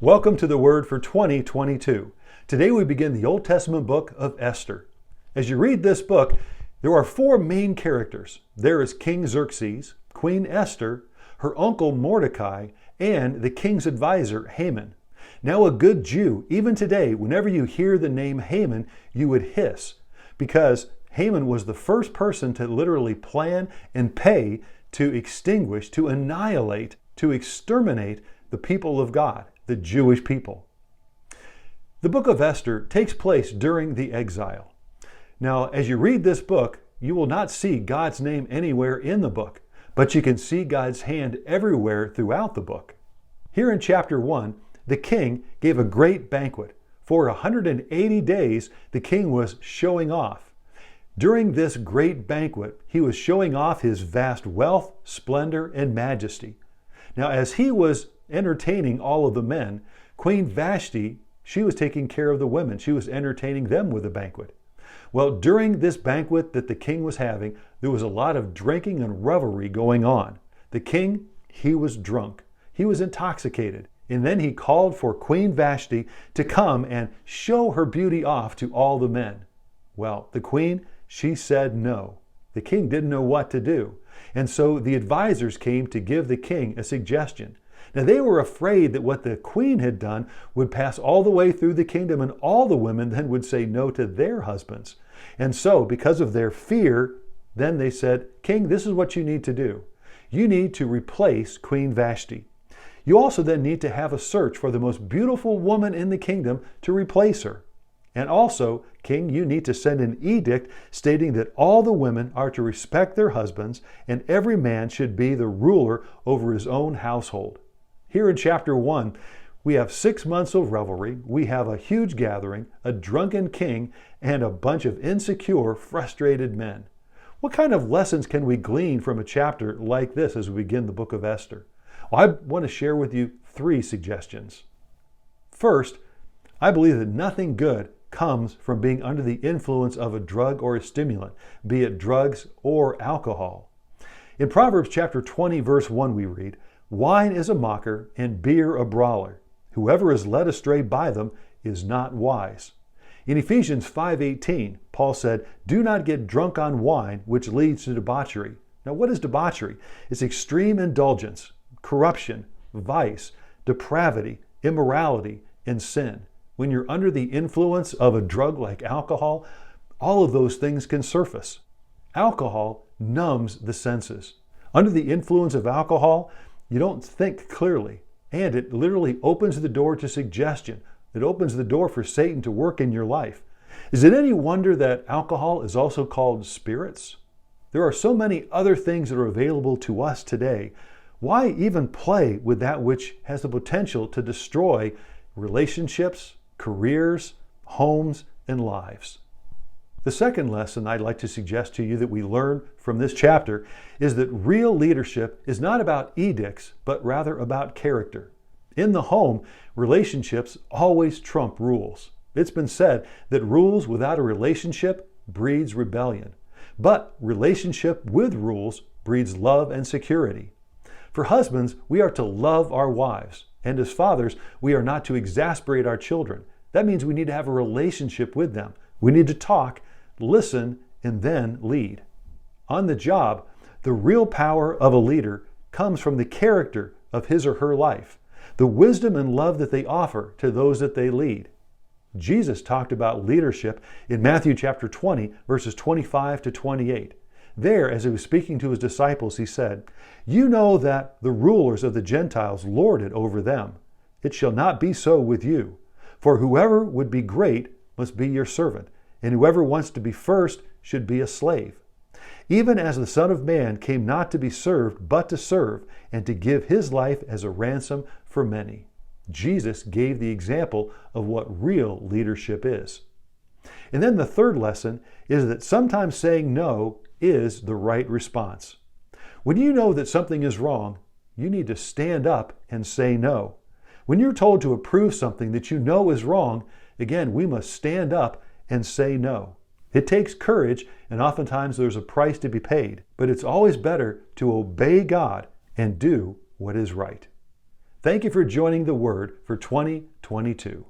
Welcome to the Word for 2022. Today we begin the Old Testament book of Esther. As you read this book, there are four main characters. There is King Xerxes, Queen Esther, her uncle Mordecai, and the king's advisor Haman. Now a good Jew, even today, whenever you hear the name Haman, you would hiss, because Haman was the first person to literally plan and pay to extinguish, to annihilate, to exterminate the people of God, the Jewish people. The book of Esther takes place during the exile. Now, as you read this book, you will not see God's name anywhere in the book, but you can see God's hand everywhere throughout the book. Here in chapter 1, the king gave a great banquet. For 180 days, the king was showing off. During this great banquet, he was showing off his vast wealth, splendor, and majesty. Now, as he was entertaining all of the men, Queen Vashti, she was taking care of the women. She was entertaining them with a banquet. Well, during this banquet that the king was having, there was a lot of drinking and revelry going on. The king, he was drunk. He was intoxicated. And then he called for Queen Vashti to come and show her beauty off to all the men. Well, the queen, she said no. The king didn't know what to do. And so the advisors came to give the king a suggestion. Now they were afraid that what the queen had done would pass all the way through the kingdom and all the women then would say no to their husbands. And so because of their fear, then they said, King, this is what you need to do. You need to replace Queen Vashti. You also then need to have a search for the most beautiful woman in the kingdom to replace her. And also, King, you need to send an edict stating that all the women are to respect their husbands and every man should be the ruler over his own household. Here in chapter 1, we have 6 months of revelry, we have a huge gathering, a drunken king, and a bunch of insecure, frustrated men. What kind of lessons can we glean from a chapter like this as we begin the book of Esther? Well, I want to share with you 3 suggestions. First, I believe that nothing good comes from being under the influence of a drug or a stimulant, be it drugs or alcohol. In Proverbs chapter 20, verse 1, we read, Wine is a mocker and beer a brawler. Whoever is led astray by them is not wise. In Ephesians 5:18, Paul said, Do not get drunk on wine, which leads to debauchery. Now, what is debauchery? It's extreme indulgence, corruption, vice, depravity, immorality, and sin. When you're under the influence of a drug like alcohol, all of those things can surface. Alcohol numbs the senses. Under the influence of alcohol, you don't think clearly, and it literally opens the door to suggestion. It opens the door for Satan to work in your life. Is it any wonder that alcohol is also called spirits? There are so many other things that are available to us today. Why even play with that which has the potential to destroy relationships, careers, homes, and lives? The second lesson I'd like to suggest to you that we learn from this chapter is that real leadership is not about edicts, but rather about character. In the home, relationships always trump rules. It's been said that rules without a relationship breeds rebellion, but relationship with rules breeds love and security. For husbands, we are to love our wives, and as fathers, we are not to exasperate our children. That means we need to have a relationship with them. We need to talk, listen, and then lead. On the job, the real power of a leader comes from the character of his or her life, the wisdom and love that they offer to those that they lead. Jesus talked about leadership in Matthew chapter 20, verses 25 to 28. There, as he was speaking to his disciples, he said, You know that the rulers of the Gentiles lord it over them. It shall not be so with you. For whoever would be great must be your servant, and whoever wants to be first should be a slave. Even as the Son of Man came not to be served, but to serve, and to give his life as a ransom for many. Jesus gave the example of what real leadership is. And then the third lesson is that sometimes saying no is the right response. When you know that something is wrong, you need to stand up and say no. When you're told to approve something that you know is wrong, again, we must stand up and say no. It takes courage, and oftentimes there's a price to be paid, but it's always better to obey God and do what is right. Thank you for joining the Word for 2022.